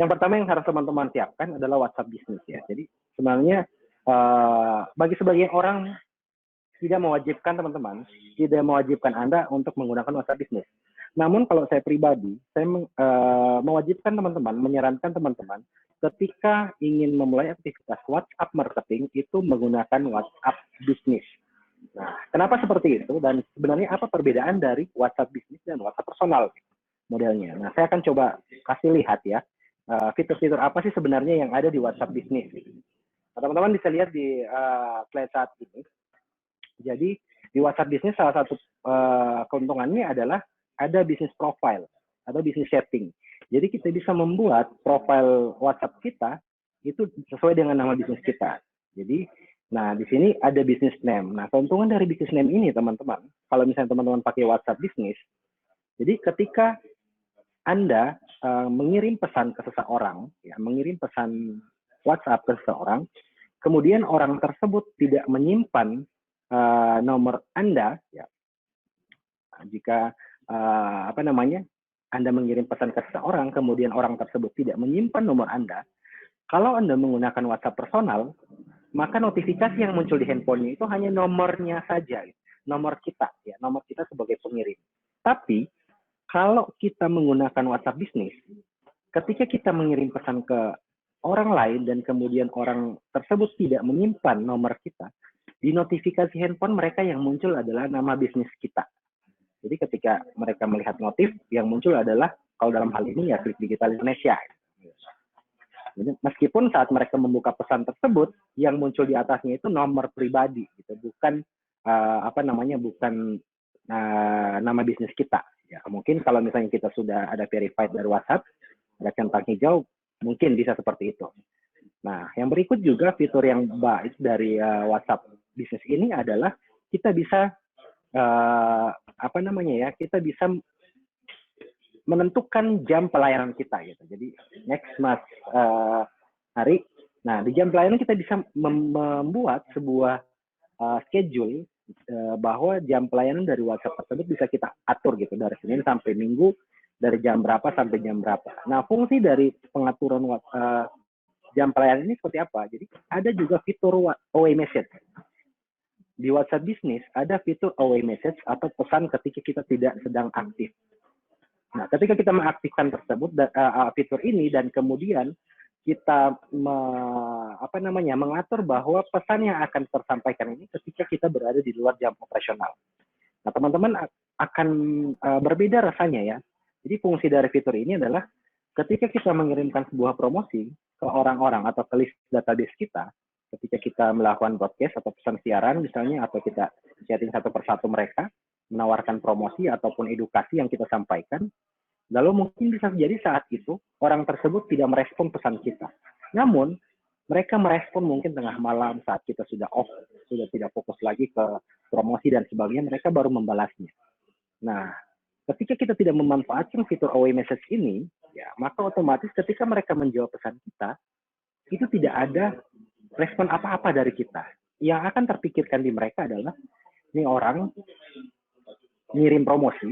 Yang pertama yang harus teman-teman siapkan adalah WhatsApp Business ya. Jadi sebenarnya bagi sebagian orang tidak mewajibkan teman-teman, tidak mewajibkan Anda untuk menggunakan WhatsApp Business. Namun kalau saya pribadi, saya mewajibkan teman-teman, menyarankan teman-teman ketika ingin memulai aktivitas WhatsApp marketing itu menggunakan WhatsApp Business. Nah, kenapa seperti itu dan sebenarnya apa perbedaan dari WhatsApp Business dan WhatsApp personal modelnya? Nah, saya akan coba kasih lihat ya fitur-fitur apa sih sebenarnya yang ada di WhatsApp Business. Nah, teman-teman bisa lihat di slide saat ini. Jadi di WhatsApp Business salah satu keuntungannya adalah ada business profile atau business setting. Jadi kita bisa membuat profile WhatsApp kita itu sesuai dengan nama bisnis kita. Jadi, nah di sini ada business name. Nah keuntungan dari business name ini teman-teman, kalau misalnya teman-teman pakai WhatsApp Business, jadi ketika Anda mengirim pesan ke seseorang, ya mengirim pesan WhatsApp ke seseorang, kemudian orang tersebut tidak menyimpan nomor Anda, ya jika apa namanya Anda mengirim pesan ke seseorang, kemudian orang tersebut tidak menyimpan nomor Anda, kalau Anda menggunakan WhatsApp personal, maka notifikasi yang muncul di handphonenya itu hanya nomornya saja, nomor kita, ya nomor kita sebagai pengirim. Tapi kalau kita menggunakan WhatsApp Business, ketika kita mengirim pesan ke orang lain dan kemudian orang tersebut tidak menyimpan nomor kita, di notifikasi handphone mereka yang muncul adalah nama bisnis kita. Jadi ketika mereka melihat notif, yang muncul adalah, kalau dalam hal ini ya Klik Digital Indonesia. Jadi, meskipun saat mereka membuka pesan tersebut, yang muncul di atasnya itu nomor pribadi, gitu, bukan bukan nama bisnis kita. Ya, mungkin kalau misalnya kita sudah ada verified dari WhatsApp, ada centang hijau, mungkin bisa seperti itu. Nah, yang berikut juga fitur yang baik dari WhatsApp Business ini adalah kita bisa kita bisa menentukan jam pelayanan kita gitu. Jadi next Mas Hari, nah di jam pelayanan kita bisa membuat sebuah schedule bahwa jam pelayanan dari WhatsApp tersebut bisa kita atur gitu dari Senin sampai Minggu, dari jam berapa sampai jam berapa. Nah fungsi dari pengaturan jam pelayanan ini seperti apa? Jadi ada juga fitur away message. Di WhatsApp Business ada fitur away message atau pesan ketika kita tidak sedang aktif. Nah, ketika kita mengaktifkan tersebut fitur ini dan kemudian kita mengatur bahwa pesan yang akan tersampaikan ini ketika kita berada di luar jam operasional. Nah, teman-teman akan berbeda rasanya ya. Jadi fungsi dari fitur ini adalah ketika kita mengirimkan sebuah promosi ke orang-orang atau ke list database kita, ketika kita melakukan broadcast atau pesan siaran misalnya, atau kita chatting satu persatu mereka, menawarkan promosi ataupun edukasi yang kita sampaikan, lalu mungkin bisa jadi saat itu orang tersebut tidak merespon pesan kita. Namun, mereka merespon mungkin tengah malam saat kita sudah off, sudah tidak fokus lagi ke promosi dan sebagainya, mereka baru membalasnya. Nah, ketika kita tidak memanfaatkan fitur away message ini, ya maka otomatis ketika mereka menjawab pesan kita, itu tidak ada respon apa-apa dari kita. Yang akan terpikirkan di mereka adalah, ini orang ngirim promosi,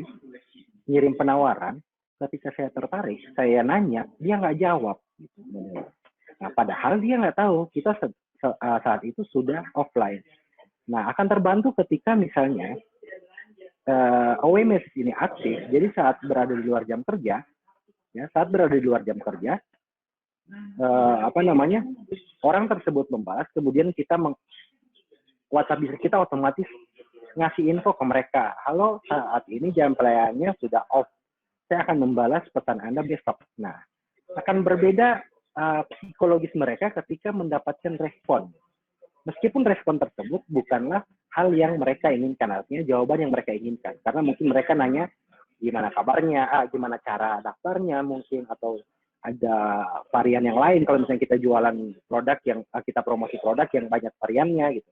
ngirim penawaran, ketika saya tertarik, saya nanya, dia nggak jawab. Nah, padahal dia nggak tahu, kita saat itu sudah offline. Nah, akan terbantu ketika misalnya away message ini aktif, jadi saat berada di luar jam kerja, orang tersebut membalas, kemudian kita WhatsApp Business kita otomatis ngasih info ke mereka, halo, saat ini jam pelayanannya sudah off, saya akan membalas pesan Anda besok. Nah, akan berbeda psikologis mereka ketika mendapatkan respon. Meskipun respon tersebut bukanlah hal yang mereka inginkan, artinya jawaban yang mereka inginkan. Karena mungkin mereka nanya, gimana kabarnya, gimana cara daftarnya mungkin, atau ada varian yang lain kalau misalnya kita jualan produk yang kita promosi produk yang banyak variannya gitu.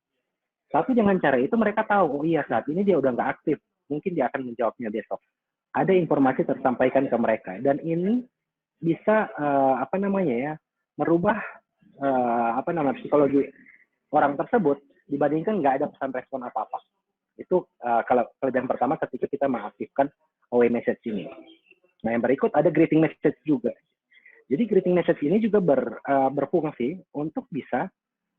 Tapi dengan cara itu mereka tahu, oh iya saat ini dia udah nggak aktif, mungkin dia akan menjawabnya besok. Ada informasi tersampaikan ke mereka dan ini bisa merubah psikologi orang tersebut dibandingkan nggak ada pesan respon apa-apa. Itu kalau kelebihan pertama ketika kita mengaktifkan away message ini. Nah yang berikut ada greeting message juga. Jadi greeting message ini juga berfungsi untuk bisa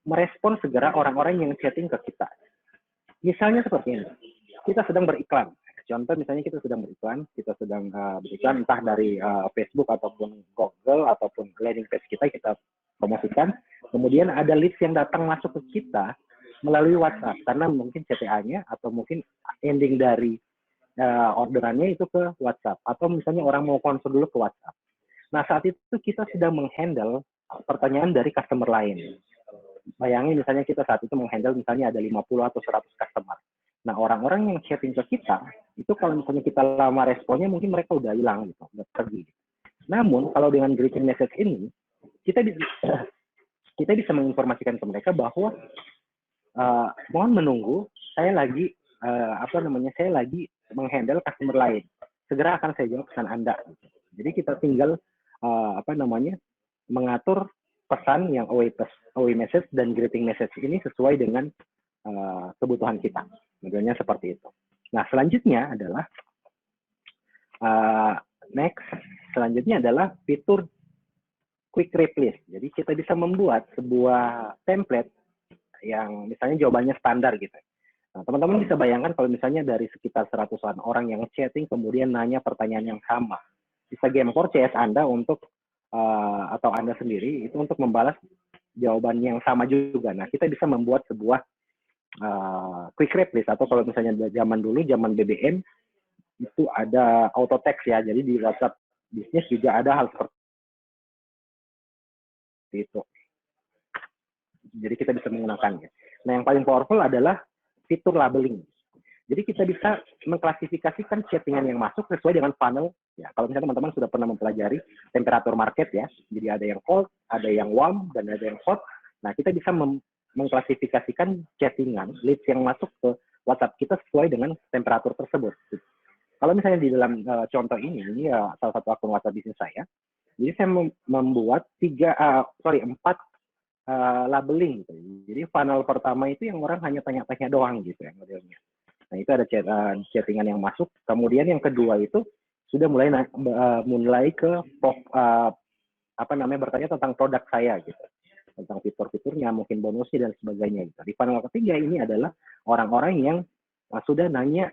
merespon segera orang-orang yang chatting ke kita. Misalnya seperti ini, kita sedang beriklan. Contoh misalnya kita sedang beriklan beriklan entah dari Facebook ataupun Google ataupun landing page kita promosikan. Kemudian ada leads yang datang masuk ke kita melalui WhatsApp karena mungkin CTA-nya atau mungkin ending dari orderannya itu ke WhatsApp atau misalnya orang mau konsul dulu ke WhatsApp. Nah saat itu kita sedang menghandle pertanyaan dari customer lain. Bayangin misalnya kita saat itu menghandle misalnya ada 50 atau 100 customer. Nah, orang-orang yang chatting ke kita, itu kalau misalnya kita lama responnya, mungkin mereka udah hilang gitu, udah pergi. Namun, kalau dengan greeting message ini, kita bisa menginformasikan ke mereka bahwa mohon menunggu, saya lagi saya lagi menghandle customer lain. Segera akan saya jawab pesan Anda. Jadi kita tinggal mengatur pesan yang away message dan greeting message ini sesuai dengan kebutuhan kita. Modelnya seperti itu. Nah, selanjutnya adalah selanjutnya adalah fitur quick replace. Jadi kita bisa membuat sebuah template yang misalnya jawabannya standar gitu. Nah, teman-teman bisa bayangkan kalau misalnya dari sekitar 100-an orang yang chatting kemudian nanya pertanyaan yang sama. Bisa game-core CS Anda untuk atau Anda sendiri itu untuk membalas jawaban yang sama juga. Nah, kita bisa membuat sebuah quick replace atau kalau misalnya zaman BBM itu ada auto text ya. Jadi di WhatsApp bisnis juga ada hal seperti itu. Jadi kita bisa menggunakannya. Nah, yang paling powerful adalah fitur labeling. Jadi kita bisa mengklasifikasikan chattingan yang masuk sesuai dengan funnel. Ya, kalau misalnya teman-teman sudah pernah mempelajari temperatur market ya, jadi ada yang cold, ada yang warm, dan ada yang hot. Nah, kita bisa mengklasifikasikan chattingan, leads yang masuk ke WhatsApp kita sesuai dengan temperatur tersebut. Kalau misalnya di dalam contoh ini ya salah satu akun WhatsApp bisnis saya, jadi saya membuat 4 labeling. Gitu. Jadi funnel pertama itu yang orang hanya tanya-tanya doang gitu ya modelnya. Nah, itu ada chattingan yang masuk. Kemudian yang kedua itu sudah mulai ke bertanya tentang produk saya gitu. Tentang fitur-fiturnya, mungkin bonusnya dan sebagainya gitu. Di funnel ketiga ini adalah orang-orang yang sudah nanya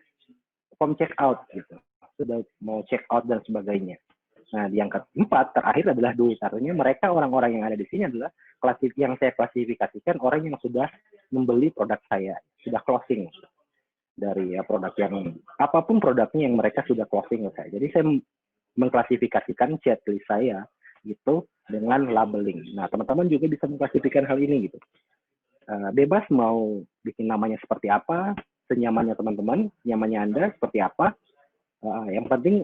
form check out gitu. Sudah mau check out dan sebagainya. Nah, yang keempat terakhir adalah duit. Artinya mereka orang-orang yang ada di sini adalah yang saya klasifikasikan orang yang sudah membeli produk saya, sudah closing dari produk yang apapun produknya yang mereka sudah closing ke saya. Jadi saya mengklasifikasikan chat list saya gitu dengan labeling. Nah, teman-teman juga bisa mengklasifikasikan hal ini gitu. Bebas mau bikin namanya seperti apa, senyamannya teman-teman, nyamannya Anda seperti apa. Yang penting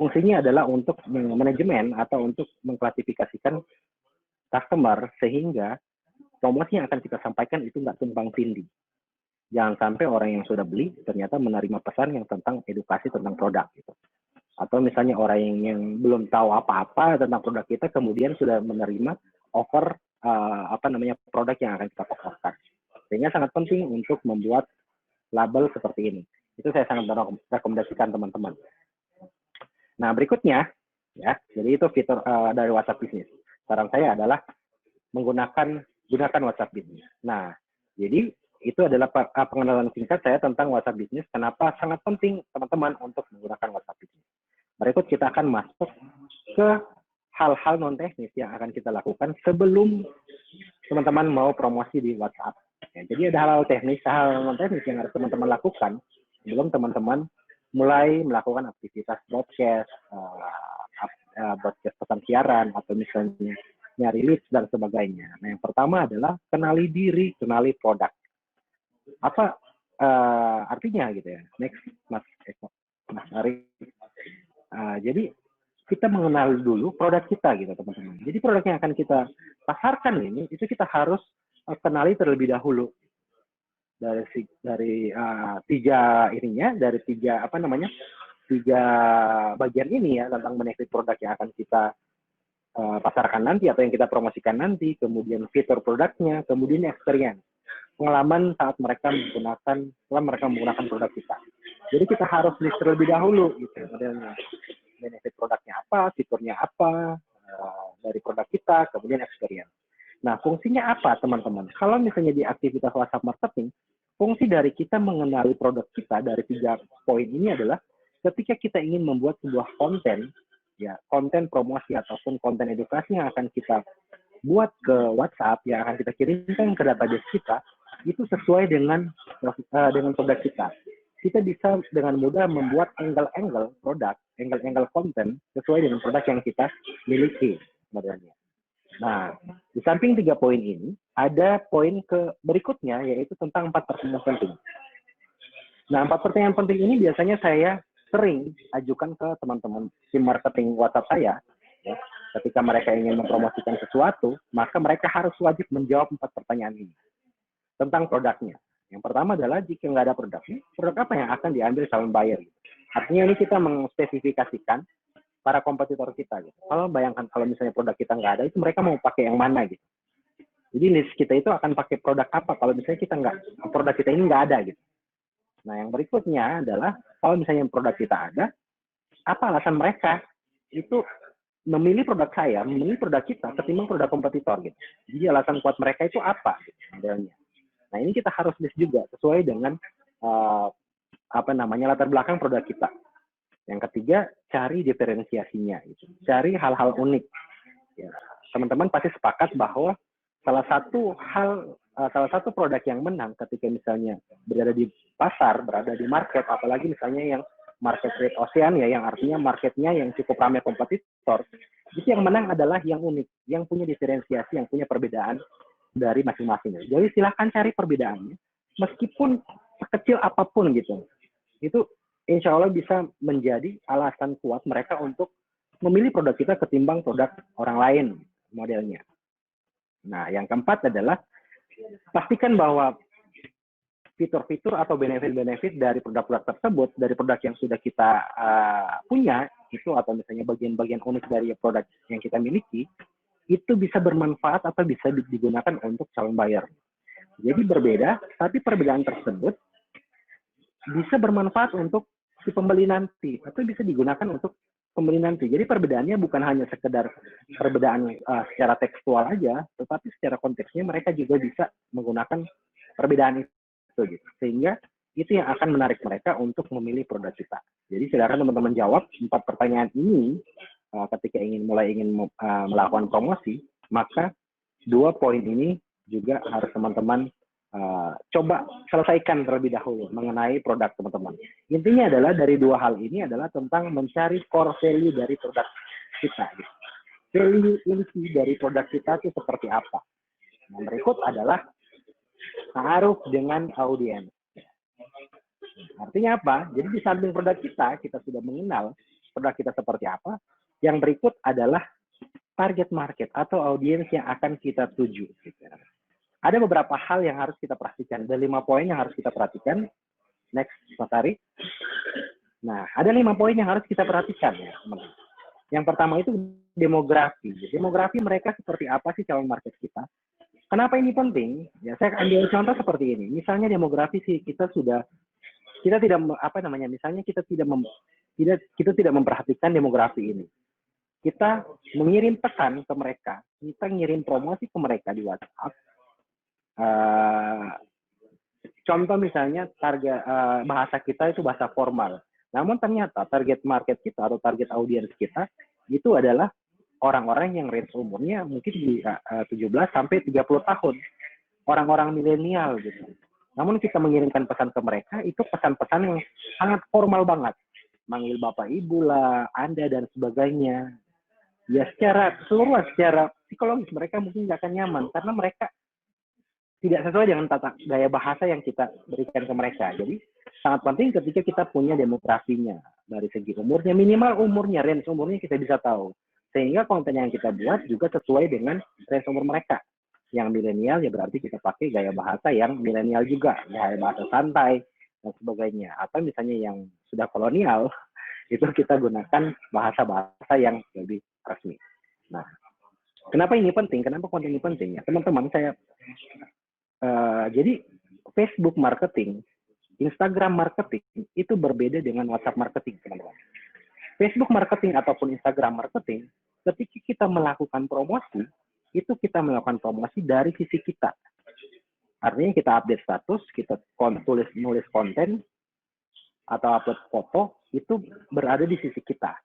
fungsinya adalah untuk manajemen atau untuk mengklasifikasikan customer sehingga promosi yang akan kita sampaikan itu nggak tumpang tindih. Jangan sampai orang yang sudah beli ternyata menerima pesan yang tentang edukasi tentang produk gitu. Atau misalnya orang yang belum tahu apa-apa tentang produk kita kemudian sudah menerima offer produk yang akan kita tawarkan. Sehingga sangat penting untuk membuat label seperti ini. Itu saya sangat rekomendasikan teman-teman. Nah, berikutnya ya, jadi itu fitur dari WhatsApp Business. Saran saya adalah gunakan WhatsApp Business. Nah, jadi itu adalah pengenalan singkat saya tentang WhatsApp Business. Kenapa sangat penting teman-teman untuk menggunakan WhatsApp Business. Berikut kita akan masuk ke hal-hal non teknis yang akan kita lakukan sebelum teman-teman mau promosi di WhatsApp. Ya, jadi ada hal-hal teknis, hal non teknis yang harus teman-teman lakukan sebelum teman-teman mulai melakukan aktivitas broadcast pesan siaran atau misalnya nyari leads dan sebagainya. Nah, yang pertama adalah kenali diri, kenali produk. Apa artinya gitu ya? Next, Mas Ari. Jadi kita mengenal dulu produk kita gitu teman-teman. Jadi produk yang akan kita pasarkan ini itu kita harus kenali terlebih dahulu dari tiga bagian ini ya tentang benefit produk yang akan kita pasarkan nanti atau yang kita promosikan nanti, kemudian fitur produknya, kemudian experience, pengalaman saat mereka menggunakan produk kita. Jadi kita harus list terlebih dahulu gitu modelnya. Benefit produknya apa, fiturnya apa, dari produk kita, kemudian experience. Nah, fungsinya apa teman-teman? Kalau misalnya di aktivitas WhatsApp marketing, fungsi dari kita mengenali produk kita dari 3 poin ini adalah ketika kita ingin membuat sebuah konten, ya konten promosi ataupun konten edukasi yang akan kita buat ke WhatsApp, yang akan kita kirimkan ke database kita, itu sesuai dengan produk kita. Kita bisa dengan mudah membuat angle-angle produk, angle-angle konten sesuai dengan produk yang kita miliki modelnya. Nah, di samping 3 poin ini, ada poin berikutnya, yaitu tentang 4 pertanyaan penting. Nah, 4 pertanyaan penting ini biasanya saya sering ajukan ke teman-teman tim marketing WhatsApp saya. Ya. Ketika mereka ingin mempromosikan sesuatu, maka mereka harus wajib menjawab 4 pertanyaan ini tentang produknya. Yang pertama adalah jika nggak ada produknya, produk apa yang akan diambil calon buyer? Artinya ini kita mengspesifikasikan para kompetitor kita. Gitu. Kalau bayangkan kalau misalnya produk kita nggak ada, itu mereka mau pakai yang mana gitu. Jadi list kita itu akan pakai produk apa kalau misalnya produk kita ini nggak ada gitu. Nah yang berikutnya adalah kalau misalnya produk kita ada, apa alasan mereka itu memilih produk saya, memilih produk kita ketimbang produk kompetitor gitu. Jadi alasan kuat mereka itu apa gitu, modelnya. Nah ini kita harus list juga sesuai dengan latar belakang produk kita. Yang ketiga, cari diferensiasinya, gitu. Cari hal-hal unik. Ya, teman-teman pasti sepakat bahwa salah satu produk yang menang ketika misalnya berada di pasar, berada di market, apalagi misalnya yang market rate ocean ya, yang artinya marketnya yang cukup ramai kompetitor, itu yang menang adalah yang unik, yang punya diferensiasi, yang punya perbedaan dari masing-masing. Jadi silahkan cari perbedaannya, meskipun sekecil apapun gitu. Itu insya Allah bisa menjadi alasan kuat mereka untuk memilih produk kita ketimbang produk orang lain modelnya. Nah, yang keempat adalah pastikan bahwa fitur-fitur atau benefit-benefit dari produk-produk tersebut, dari produk yang sudah kita punya, itu atau misalnya bagian-bagian unik dari produk yang kita miliki, itu bisa bermanfaat atau bisa digunakan untuk calon buyer. Jadi berbeda, tapi perbedaan tersebut bisa bermanfaat untuk si pembeli nanti, atau bisa digunakan untuk pembeli nanti. Jadi perbedaannya bukan hanya sekedar perbedaan secara tekstual aja, tetapi secara konteksnya mereka juga bisa menggunakan perbedaan itu. Gitu. Sehingga itu yang akan menarik mereka untuk memilih produk kita. Jadi silakan teman-teman jawab 4 pertanyaan ini ketika ingin melakukan promosi, maka 2 poin ini juga harus teman-teman coba selesaikan terlebih dahulu mengenai produk teman-teman. Intinya adalah dari 2 hal ini adalah tentang mencari core value dari produk kita. Gitu. Value inti dari produk kita itu seperti apa? Yang berikut adalah taruh dengan audiens. Artinya apa? Jadi di samping produk kita sudah mengenal produk kita seperti apa. Yang berikut adalah target market atau audiens yang akan kita tuju. Gitu. Ada beberapa hal yang harus kita perhatikan. Ada 5 poin yang harus kita perhatikan. Next, Mas Ari. Nah, ada 5 poin yang harus kita perhatikan. Ya, teman-teman. Yang pertama itu demografi. Demografi mereka seperti apa sih calon market kita? Kenapa ini penting? Ya, saya ambil contoh seperti ini. Misalnya demografi sih kita tidak memperhatikan demografi ini. Kita mengirim pesan ke mereka, kita ngirim promosi ke mereka di WhatsApp. Contoh misalnya target bahasa kita itu bahasa formal. Namun ternyata target market kita atau target audiens kita itu adalah orang-orang yang range umurnya mungkin di 17 sampai 30 tahun. Orang-orang milenial gitu. Namun kita mengirimkan pesan ke mereka, itu pesan-pesan yang sangat formal banget. Manggil Bapak Ibu lah, Anda, dan sebagainya. Ya secara keseluruhan, secara psikologis mereka mungkin nggak akan nyaman. Karena mereka tidak sesuai dengan tata gaya bahasa yang kita berikan ke mereka. Jadi sangat penting ketika kita punya demografinya. Dari segi umurnya, minimal umurnya, range umurnya kita bisa tahu. Sehingga konten yang kita buat juga sesuai dengan range umur mereka. Yang milenial ya berarti kita pakai gaya bahasa yang milenial juga, gaya bahasa santai dan sebagainya. Atau misalnya yang sudah kolonial, itu kita gunakan bahasa-bahasa yang lebih resmi. Nah, kenapa ini penting? Kenapa konten ini penting? Ya, teman-teman, jadi Facebook marketing, Instagram marketing itu berbeda dengan WhatsApp marketing, teman-teman. Facebook marketing ataupun Instagram marketing ketika kita melakukan promosi, itu kita melakukan promosi dari sisi kita. Artinya kita update status, kita nulis konten, atau upload foto, itu berada di sisi kita.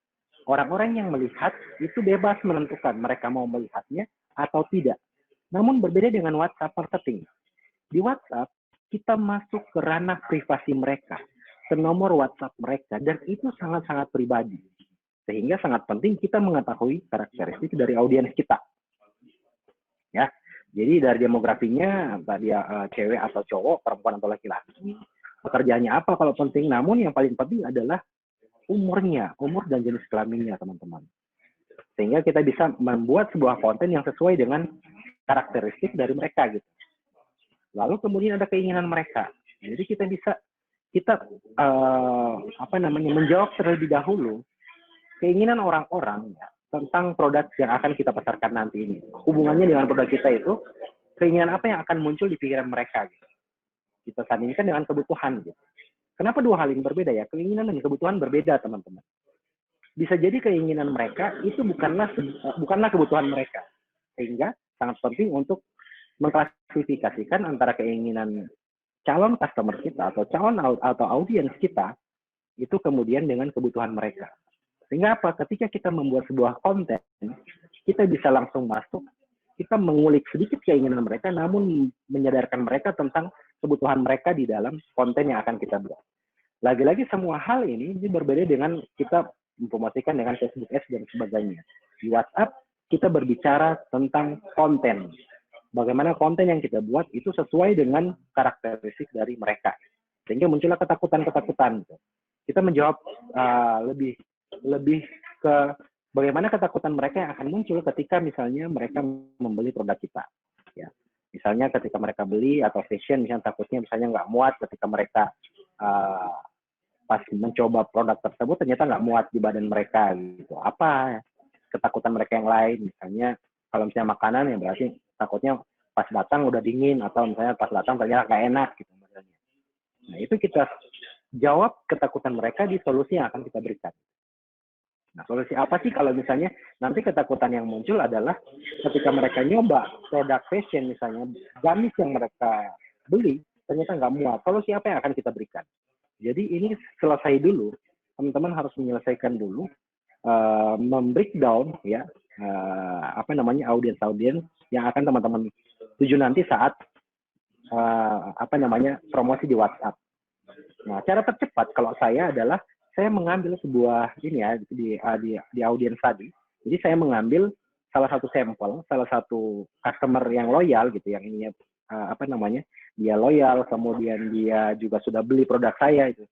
Orang-orang yang melihat itu bebas menentukan mereka mau melihatnya atau tidak. Namun berbeda dengan WhatsApp marketing. Di WhatsApp, kita masuk ke ranah privasi mereka, ke nomor WhatsApp mereka, dan itu sangat-sangat pribadi. Sehingga sangat penting kita mengetahui karakteristik dari audiens kita. Ya, jadi dari demografinya, entah dia cewek atau cowok, perempuan atau laki-laki, pekerjaannya apa kalau penting. Namun yang paling penting adalah umurnya, umur dan jenis kelaminnya, teman-teman. Sehingga kita bisa membuat sebuah konten yang sesuai dengan karakteristik dari mereka gitu. Lalu kemudian ada keinginan mereka. Jadi kita bisa menjawab terlebih dahulu keinginan orang-orang ya, tentang produk yang akan kita pasarkan nanti ini. Hubungannya dengan produk kita itu, keinginan apa yang akan muncul di pikiran mereka gitu. Kita sandingkan dengan kebutuhan gitu. Kenapa dua hal ini berbeda ya? Keinginan dan kebutuhan berbeda, teman-teman. Bisa jadi keinginan mereka itu bukanlah kebutuhan mereka. Sehingga sangat penting untuk mengklasifikasikan antara keinginan calon customer kita atau audiens kita itu kemudian dengan kebutuhan mereka. Sehingga apa? Ketika kita membuat sebuah konten, kita bisa langsung masuk, kita mengulik sedikit keinginan mereka, namun menyadarkan mereka tentang kebutuhan mereka di dalam konten yang akan kita buat. Lagi-lagi semua hal ini berbeda dengan kita mempromosikan dengan Facebook Ads dan sebagainya. Di WhatsApp, kita berbicara tentang konten. Bagaimana konten yang kita buat itu sesuai dengan karakteristik dari mereka. Sehingga muncullah ketakutan-ketakutan. Kita menjawab lebih ke bagaimana ketakutan mereka yang akan muncul ketika misalnya mereka membeli produk kita. Ya. Misalnya ketika mereka beli atau fashion, misalnya takutnya misalnya nggak muat ketika mereka pas mencoba produk tersebut ternyata nggak muat di badan mereka gitu. Apa ketakutan mereka yang lain? Misalnya kalau misalnya makanan ya berarti takutnya pas datang udah dingin atau misalnya pas datang ternyata nggak enak gitu misalnya. Nah itu kita jawab ketakutan mereka di solusi yang akan kita berikan. Nah, solusi apa sih kalau misalnya nanti ketakutan yang muncul adalah ketika mereka nyoba produk fashion misalnya, gamis yang mereka beli ternyata nggak muat. Solusi apa yang akan kita berikan? Jadi ini selesai dulu, teman-teman harus menyelesaikan dulu, membreakdown ya audiens yang akan teman-teman tuju nanti saat promosi di WhatsApp. Nah, cara tercepat kalau saya adalah saya mengambil sebuah di audiens tadi. Jadi saya mengambil salah satu sampel, salah satu customer yang loyal gitu, yang ininya dia loyal, kemudian dia juga sudah beli produk saya itu.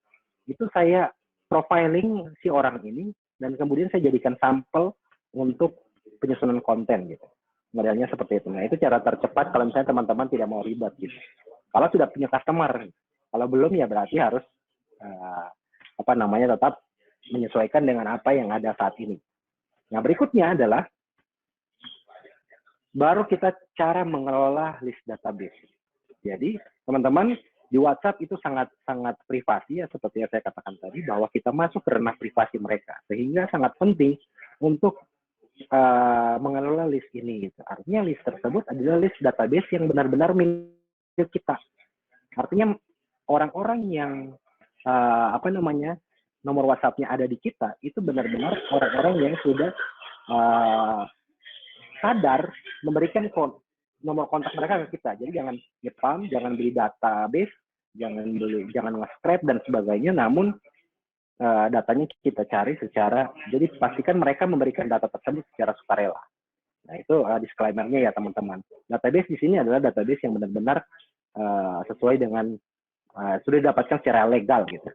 Itu saya profiling si orang ini dan kemudian saya jadikan sampel untuk penyusunan konten gitu. Modelnya seperti itu. Nah, itu cara tercepat kalau misalnya teman-teman tidak mau ribet gitu. Kalau sudah punya customer, kalau belum ya berarti harus tetap menyesuaikan dengan apa yang ada saat ini. Nah, berikutnya adalah baru kita cara mengelola list database. Jadi, teman-teman, di WhatsApp itu sangat privasi ya, seperti yang saya katakan tadi, bahwa kita masuk ke ranah privasi mereka. Sehingga sangat penting untuk mengelola list ini. Gitu. Artinya list tersebut adalah list database yang benar-benar milik kita. Artinya orang-orang yang nomor WhatsApp-nya ada di kita itu benar-benar orang-orang yang sudah sadar memberikan nomor kontak mereka ke kita. Jadi jangan ngepam, jangan beli database, jangan nge-scrap dan sebagainya. Namun datanya kita cari jadi pastikan mereka memberikan data tersebut secara sukarela. Nah itu disclaimer-nya ya teman-teman. Database di sini adalah database yang benar-benar sesuai dengan sudah didapatkan secara legal gitu.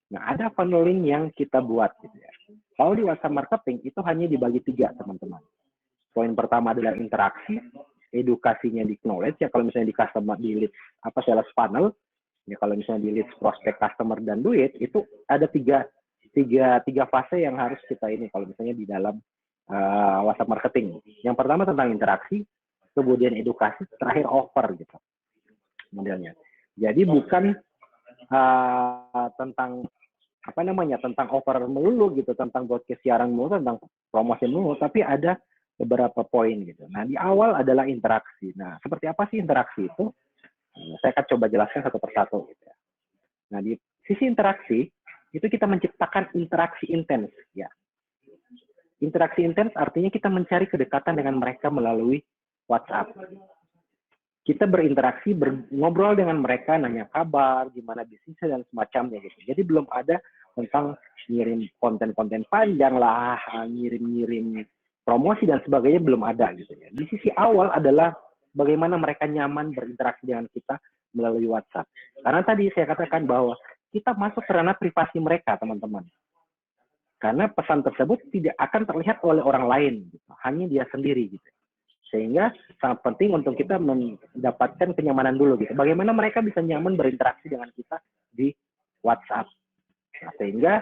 Nah, ada funneling yang kita buat gitu ya. Kalau di WhatsApp marketing itu hanya dibagi 3, teman-teman. Poin pertama adalah interaksi, edukasinya di knowledge ya, kalau misalnya di customer di leads sales funnel, ya kalau misalnya di leads prospek customer dan duit itu ada tiga fase yang harus kita ini kalau misalnya di dalam WhatsApp marketing. Yang pertama tentang interaksi, kemudian edukasi, terakhir offer gitu modelnya. Jadi bukan tentang apa namanya, tentang offer melulu gitu, tentang broadcast siaran melulu, tentang promosi melulu, tapi ada beberapa poin gitu. Nah, di awal adalah interaksi. Nah, seperti apa sih interaksi itu? Saya akan coba jelaskan satu persatu gitu ya. Nah, di sisi interaksi itu kita menciptakan interaksi intens ya. Interaksi intens artinya kita mencari kedekatan dengan mereka melalui WhatsApp. Kita berinteraksi, ngobrol dengan mereka, nanya kabar, gimana bisnisnya dan semacamnya gitu. Jadi belum ada tentang ngirim konten-konten panjang lah, ngirim-ngirim promosi dan sebagainya, belum ada gitu ya. Di sisi awal adalah bagaimana mereka nyaman berinteraksi dengan kita melalui WhatsApp. Karena tadi saya katakan bahwa kita masuk ke ranah privasi mereka, teman-teman. Karena pesan tersebut tidak akan terlihat oleh orang lain, gitu. Hanya dia sendiri gitu. Sehingga sangat penting untuk kita mendapatkan kenyamanan dulu gitu. Bagaimana mereka bisa nyaman berinteraksi dengan kita di WhatsApp. Nah, sehingga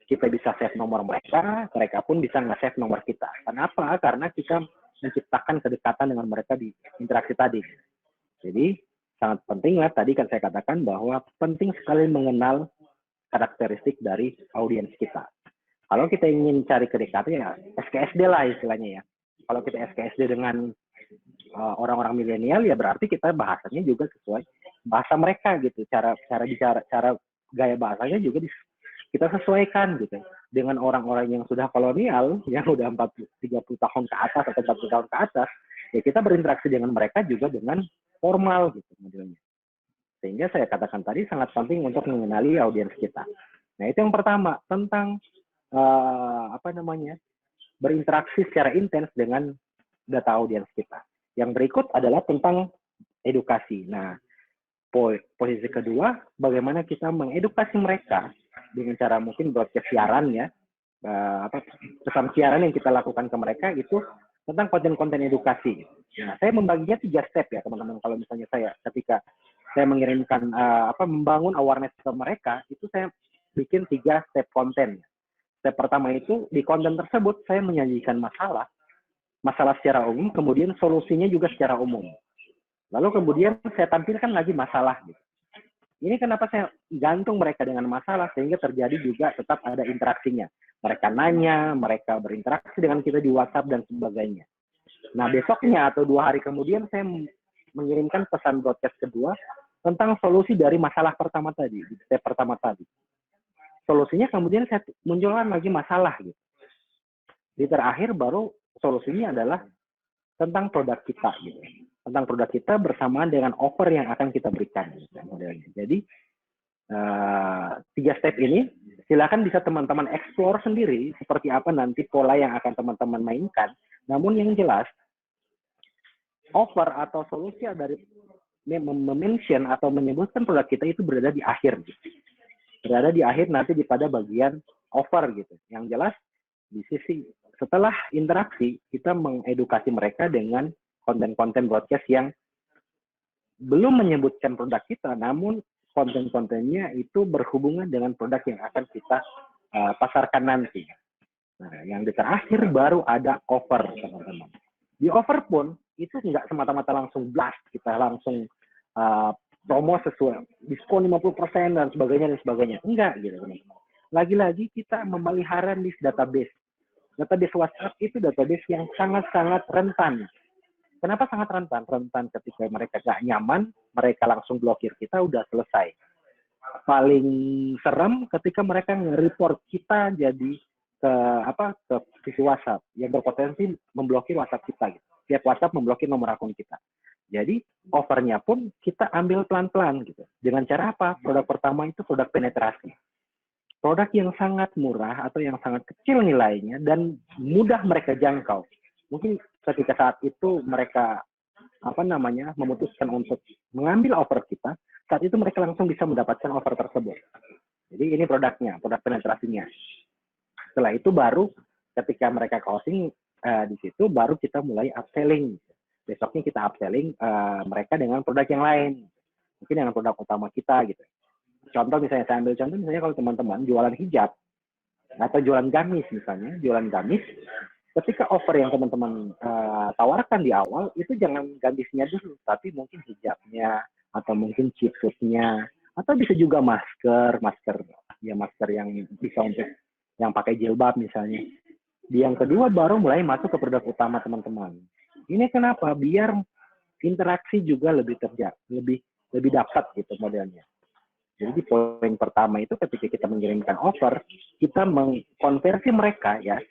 kita bisa save nomor mereka, mereka pun bisa nge-save nomor kita. Kenapa? Karena kita menciptakan kedekatan dengan mereka di interaksi tadi. Jadi sangat penting lah, tadi kan saya katakan bahwa penting sekali mengenal karakteristik dari audiens kita. Kalau kita ingin cari kedekatan ya SKSD lah istilahnya ya. Kalau kita SKSD dengan orang-orang milenial ya berarti kita bahasanya juga sesuai bahasa mereka gitu. Cara bicara, cara gaya bahasanya juga kita sesuaikan gitu. Dengan orang-orang yang sudah kolonial, yang udah 30 tahun ke atas atau 40 tahun ke atas, ya kita berinteraksi dengan mereka juga dengan formal gitu modelnya. Sehingga saya katakan tadi sangat penting untuk mengenali audiens kita. Nah, itu yang pertama tentang berinteraksi secara intens dengan data audiens kita. Yang berikut adalah tentang edukasi. Nah, posisi kedua, bagaimana kita mengedukasi mereka dengan cara mungkin broadcast siaran ya, pesan siaran yang kita lakukan ke mereka itu tentang konten-konten edukasi. Nah, saya membaginya 3 step ya teman-teman. Kalau misalnya saya ketika saya mengirimkan membangun awareness ke mereka, itu saya bikin 3 step konten. Step pertama itu di konten tersebut saya menyajikan masalah secara umum, kemudian solusinya juga secara umum. Lalu kemudian saya tampilkan lagi masalah. Gitu. Ini kenapa saya gantung mereka dengan masalah sehingga terjadi juga tetap ada interaksinya. Mereka nanya, mereka berinteraksi dengan kita di WhatsApp dan sebagainya. Nah besoknya atau 2 hari kemudian saya mengirimkan pesan broadcast kedua tentang solusi dari masalah pertama tadi, di step pertama tadi. Solusinya kemudian saya munculkan lagi masalah gitu. Di terakhir baru solusinya adalah tentang produk kita gitu. Tentang produk kita bersamaan dengan offer yang akan kita berikan gitu, modelnya. Jadi 3 step ini silakan bisa teman-teman explore sendiri seperti apa nanti pola yang akan teman-teman mainkan. Namun yang jelas offer atau solusi dari mention atau menyebutkan produk kita itu berada di akhir gitu. Berada di akhir nanti pada bagian offer gitu. Yang jelas di sisi setelah interaksi kita mengedukasi mereka dengan konten-konten broadcast yang belum menyebutkan produk kita, namun konten-kontennya itu berhubungan dengan produk yang akan kita pasarkan nanti. Nah, yang di terakhir baru ada offer, teman-teman. Di offer pun itu nggak semata-mata langsung blast, kita langsung promo sesuai diskon 50% dan sebagainya. Enggak gitu, teman-teman. Lagi-lagi kita memelihara list database. Database WhatsApp itu database yang sangat-sangat rentan. Kenapa sangat rentan? Rentan ketika mereka nggak nyaman, mereka langsung blokir kita, udah selesai. Paling serem ketika mereka nge-report kita jadi ke sisi WhatsApp yang berpotensi memblokir WhatsApp kita. Gitu. Tiap WhatsApp memblokir nomor akun kita. Jadi offernya pun kita ambil pelan-pelan gitu. Dengan cara apa? Produk pertama itu produk penetrasi. Produk yang sangat murah atau yang sangat kecil nilainya dan mudah mereka jangkau. Mungkin ketika saat itu mereka memutuskan untuk mengambil offer kita, saat itu mereka langsung bisa mendapatkan offer tersebut. Jadi ini produknya, produk penetrasinya. Setelah itu baru ketika mereka closing di situ baru kita mulai upselling. Besoknya kita upselling mereka dengan produk yang lain. Mungkin dengan produk utama kita gitu. Contoh misalnya, saya ambil contoh misalnya kalau teman-teman jualan hijab atau jualan gamis misalnya, ketika offer yang teman-teman tawarkan di awal, itu jangan gamisnya dulu, tapi mungkin hijabnya, atau mungkin chipsnya, atau bisa juga masker ya masker yang bisa untuk yang pakai jilbab misalnya. Di yang kedua baru mulai masuk ke produk utama teman-teman. Ini kenapa? Biar interaksi juga lebih lebih dapat gitu modelnya. Jadi di poin pertama itu ketika kita mengirimkan offer, kita mengkonversi mereka ya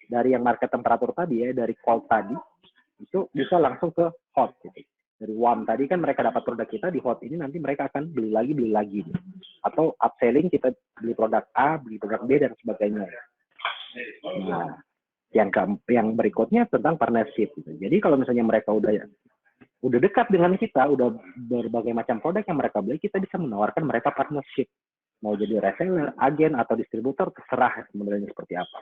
dari yang market temperatur tadi ya, dari cold tadi itu bisa langsung ke hot gitu. Dari warm tadi kan mereka dapat produk kita, di hot ini nanti mereka akan beli lagi gitu. Atau upselling kita beli produk A, beli produk B dan sebagainya. Nah, yang berikutnya tentang partnership gitu. Jadi kalau misalnya mereka udah dekat dengan kita, udah berbagai macam produk yang mereka beli, kita bisa menawarkan mereka partnership. Mau jadi reseller, agen, atau distributor, terserah sebenarnya seperti apa.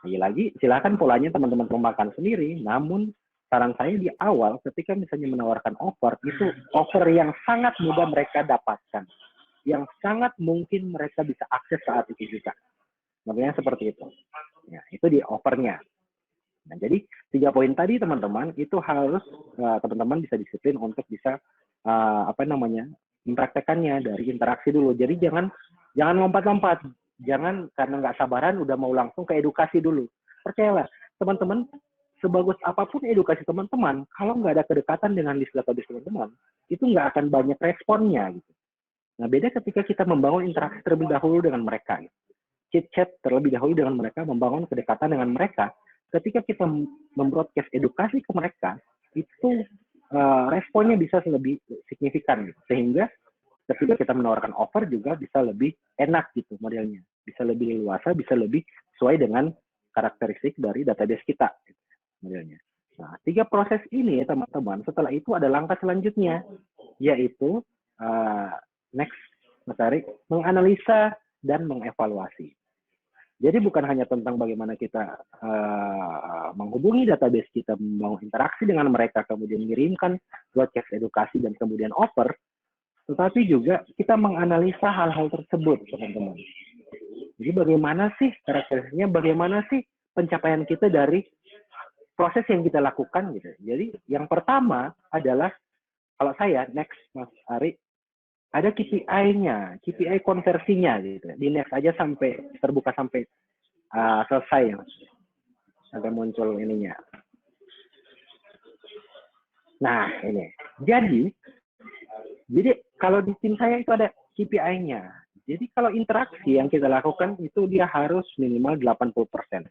Lagi-lagi, silakan polanya teman-teman kembangkan sendiri, namun saran saya di awal, ketika misalnya menawarkan offer, itu offer yang sangat mudah mereka dapatkan. Yang sangat mungkin mereka bisa akses saat itu juga. Makanya seperti itu. Ya, itu di offernya. Nah, jadi 3 poin tadi teman-teman itu harus teman-teman bisa disiplin untuk bisa mempraktekannya dari interaksi dulu. Jadi jangan lompat-lompat, jangan karena nggak sabaran udah mau langsung ke edukasi dulu. Percayalah teman-teman, sebagus apapun edukasi teman-teman, kalau nggak ada kedekatan dengan database teman-teman, itu nggak akan banyak responnya. Gitu. Nah beda ketika kita membangun interaksi terlebih dahulu dengan mereka. Gitu. Chit-chat terlebih dahulu dengan mereka, membangun kedekatan dengan mereka. Ketika kita membroadcast edukasi ke mereka, itu responnya bisa lebih signifikan. Gitu. Sehingga ketika kita menawarkan offer juga bisa lebih enak gitu modelnya. Bisa lebih leluasa, bisa lebih sesuai dengan karakteristik dari database kita. Gitu, modelnya. Nah, 3 proses ini teman-teman, setelah itu ada langkah selanjutnya, yaitu next, Mas Ari, menganalisa dan mengevaluasi. Jadi bukan hanya tentang bagaimana kita menghubungi database kita, mau interaksi dengan mereka, kemudian mengirimkan broadcast edukasi dan kemudian offer, tetapi juga kita menganalisa hal-hal tersebut, teman-teman. Jadi bagaimana sih karakteristiknya, bagaimana sih pencapaian kita dari proses yang kita lakukan gitu. Jadi yang pertama adalah kalau saya next Mas Ari ada KPI-nya, KPI konversinya gitu. Di next aja sampai terbuka sampai selesai ya. Sampai muncul ininya. Nah, ini. Jadi kalau di tim saya itu ada KPI-nya. Jadi kalau interaksi yang kita lakukan itu dia harus minimal 80%.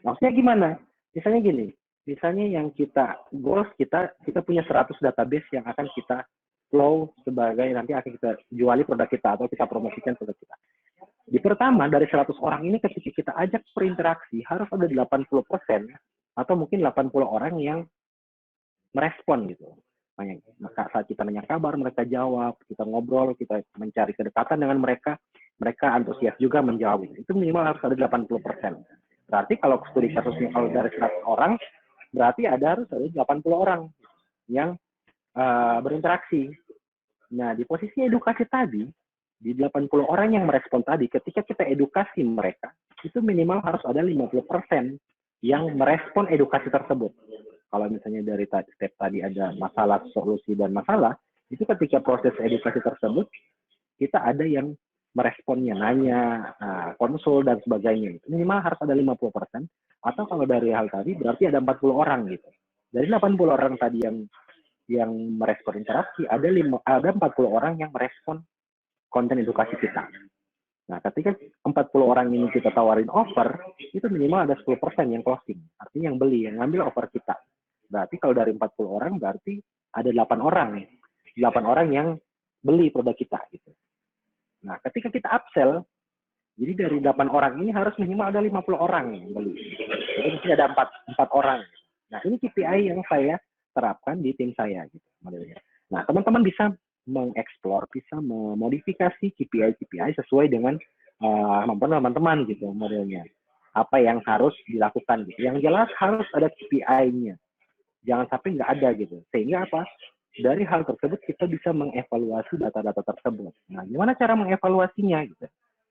Maksudnya gimana? Misalnya gini, misalnya yang goals kita punya 100 database yang akan kita flow sebagai nanti akan kita juali produk kita atau kita promosikan produk kita. Di pertama, dari 100 orang ini ketika kita ajak berinteraksi, harus ada 80% atau mungkin 80 orang yang merespon gitu. Maka saat kita nanya kabar, mereka jawab, kita ngobrol, kita mencari kedekatan dengan mereka, mereka antusias juga menjawab. Itu minimal harus ada 80%. Berarti kalau studi kasusnya kalau dari 100 orang, berarti harus ada 80 orang yang berinteraksi. Nah, di posisi edukasi tadi, di 80 orang yang merespon tadi, ketika kita edukasi mereka, itu minimal harus ada 50% yang merespon edukasi tersebut. Kalau misalnya dari step tadi ada masalah, solusi, dan masalah, itu ketika proses edukasi tersebut, kita ada yang meresponnya, nanya, konsul, dan sebagainya. Minimal harus ada 50%, atau kalau dari hal tadi, berarti ada 40 orang gitu. Dari 80 orang tadi yang merespon interaksi, ada 40 orang yang merespon konten edukasi kita. Nah, ketika 40 orang ini kita tawarin offer, itu minimal ada 10% yang closing. Artinya yang beli, yang ngambil offer kita. Berarti kalau dari 40 orang, berarti ada 8 orang. 8 orang yang beli produk kita. Gitu. Nah, ketika kita upsell, jadi dari 8 orang ini harus minimal ada 50 orang yang beli. Jadi mesti ada 4 orang. Nah, ini KPI yang saya terapkan di tim saya. Gitu, modelnya. Nah, teman-teman bisa mengeksplor, bisa memodifikasi KPI sesuai dengan kemampuan teman-teman gitu modelnya. Apa yang harus dilakukan gitu. Yang jelas harus ada KPI-nya. Jangan sampai nggak ada gitu. Sehingga apa? Dari hal tersebut kita bisa mengevaluasi data-data tersebut. Nah, gimana cara mengevaluasinya gitu.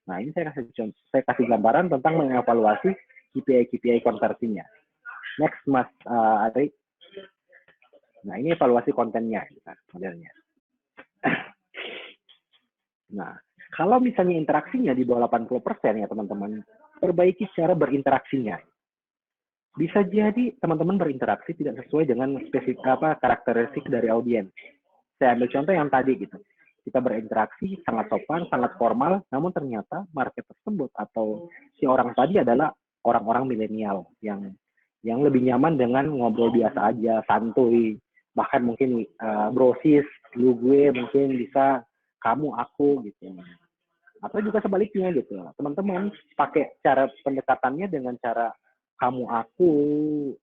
Nah, ini saya kasih gambaran tentang mengevaluasi KPI konversinya. Next, Mas Adri. Nah, ini evaluasi kontennya gitu, modelnya. Nah, Kalau misalnya interaksinya di bawah 80% ya teman-teman, perbaiki cara berinteraksinya. Bisa jadi teman-teman berinteraksi tidak sesuai dengan spesifik karakteristik dari audiens. Saya ambil contoh yang tadi gitu. Kita berinteraksi sangat sopan, sangat formal, namun ternyata market tersebut atau si orang tadi adalah orang-orang milenial yang lebih nyaman dengan ngobrol biasa aja, santuy, bahkan mungkin brosis, lu gue mungkin bisa kamu aku gitu. Atau juga sebaliknya gitu. Teman-teman pakai cara pendekatannya dengan cara kamu aku,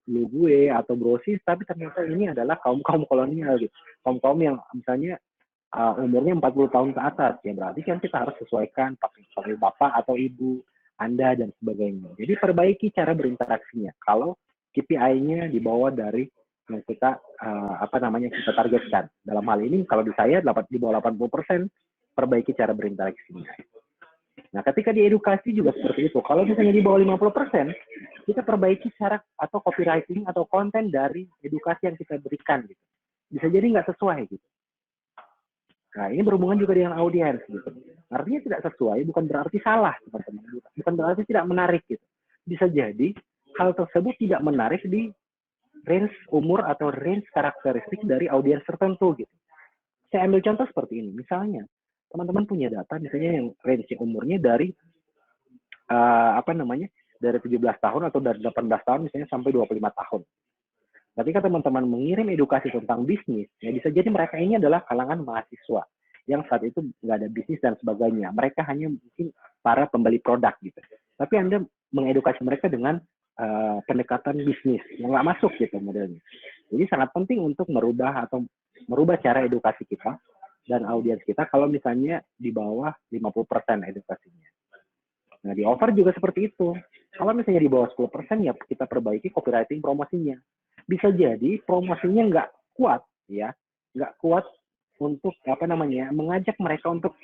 lu gue atau brosis, tapi ternyata ini adalah kaum kolonial gitu. Kaum yang misalnya umurnya 40 tahun ke atas, ya berarti kan kita harus sesuaikan pakai bapak atau ibu Anda dan sebagainya. Jadi perbaiki cara berinteraksinya. Kalau KPI-nya dibawa dari yang kita kita targetkan. Dalam hal ini kalau di saya di bawah 80%, perbaiki cara berinteraksinya. Nah, ketika di edukasi juga seperti itu. Kalau misalnya di bawah 50%, kita perbaiki cara atau copywriting atau konten dari edukasi yang kita berikan gitu. Bisa jadi nggak sesuai gitu. Nah, ini berhubungan juga dengan audiens gitu. Artinya tidak sesuai bukan berarti salah, teman-teman. Bukan berarti tidak menarik gitu. Bisa jadi hal tersebut tidak menarik di range umur atau range karakteristik dari audiens tertentu gitu. Saya ambil contoh seperti ini. Misalnya, teman-teman punya data misalnya yang range umurnya dari dari 17 tahun atau dari 18 tahun misalnya sampai 25 tahun. Ketika teman-teman mengirim edukasi tentang bisnis, ya bisa jadi mereka ini adalah kalangan mahasiswa yang saat itu nggak ada bisnis dan sebagainya. Mereka hanya mungkin para pembeli produk gitu. Tapi Anda mengedukasi mereka dengan pendekatan bisnis yang nggak masuk gitu modelnya. Jadi sangat penting untuk merubah cara edukasi kita dan audiens kita kalau misalnya di bawah 50% edukasinya. Nah, di offer juga seperti itu. Kalau misalnya di bawah 10%, ya kita perbaiki copywriting promosinya. Bisa jadi promosinya nggak kuat, ya. Nggak kuat untuk, mengajak mereka untuk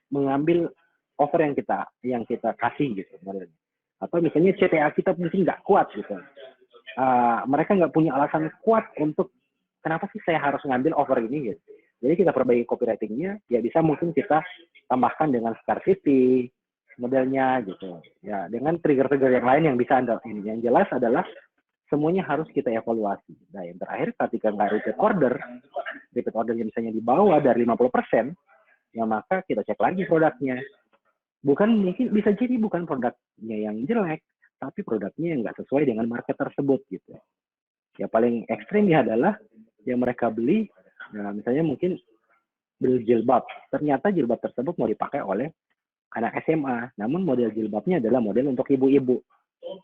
mengambil offer yang kita kasih, gitu. Atau misalnya CTA kita mungkin nggak kuat, gitu. Mereka nggak punya alasan kuat untuk, kenapa sih saya harus ngambil offer ini, gitu. Jadi kita perbaiki copywritingnya, ya bisa mungkin kita tambahkan dengan scarcity, modelnya gitu ya, dengan trigger-trigger yang lain yang bisa Anda ini. Yang jelas adalah semuanya harus kita evaluasi. Nah, yang terakhir ketika nggak repeat ordernya misalnya di bawah dari 50%, ya maka kita cek lagi produknya. Mungkin bisa jadi bukan produknya yang jelek, tapi produknya yang nggak sesuai dengan market tersebut gitu. Ya paling ekstrim ya adalah yang mereka beli, nah misalnya mungkin beli jilbab, ternyata jilbab tersebut mau dipakai oleh anak SMA, namun model jilbabnya adalah model untuk ibu-ibu.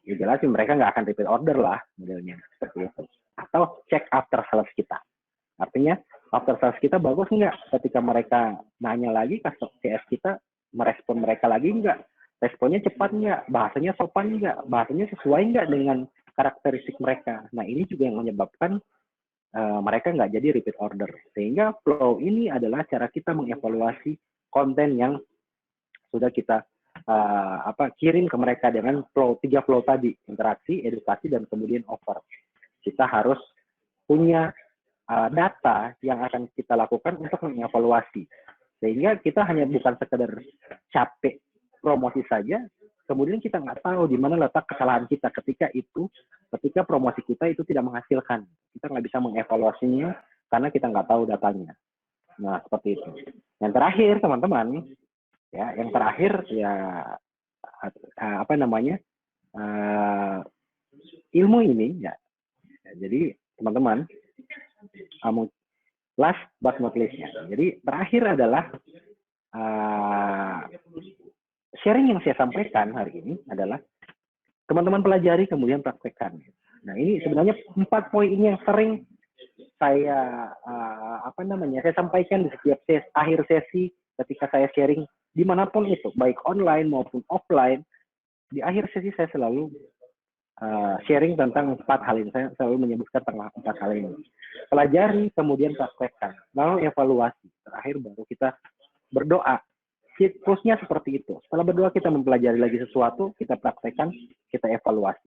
Ya jelas sih mereka nggak akan repeat order lah modelnya seperti itu. Atau check after sales kita. Artinya after sales kita bagus nggak? Ketika mereka nanya lagi, CS kita merespon mereka lagi nggak? Responnya cepat nggak? Bahasanya sopan nggak? Bahasanya sesuai nggak dengan karakteristik mereka? Nah ini juga yang menyebabkan mereka nggak jadi repeat order. Sehingga flow ini adalah cara kita mengevaluasi konten yang sudah kita kirim ke mereka dengan tiga flow tadi, interaksi, edukasi, dan kemudian offer. Kita harus punya data yang akan kita lakukan untuk mengevaluasi. Sehingga kita hanya bukan sekedar capek promosi saja, kemudian kita nggak tahu di mana letak kesalahan kita ketika promosi kita itu tidak menghasilkan. Kita nggak bisa mengevaluasinya karena kita nggak tahu datanya. Nah, seperti itu. Yang terakhir, teman-teman, yang terakhir ilmu ini ya. Jadi teman-teman, last but not least ya. Jadi terakhir adalah sharing yang saya sampaikan hari ini adalah teman-teman pelajari kemudian praktekkan. Nah ini sebenarnya 4 poin ini yang sering saya saya sampaikan di setiap akhir sesi ketika saya sharing dimanapun itu, baik online maupun offline. Di akhir sesi saya selalu sharing tentang 4 hal ini. Saya selalu menyebutkan tentang 4 hal ini. Pelajari, kemudian praktekkan, lalu evaluasi. Terakhir baru kita berdoa. Siklusnya seperti itu. Setelah berdoa kita mempelajari lagi sesuatu, kita praktekkan, kita evaluasi.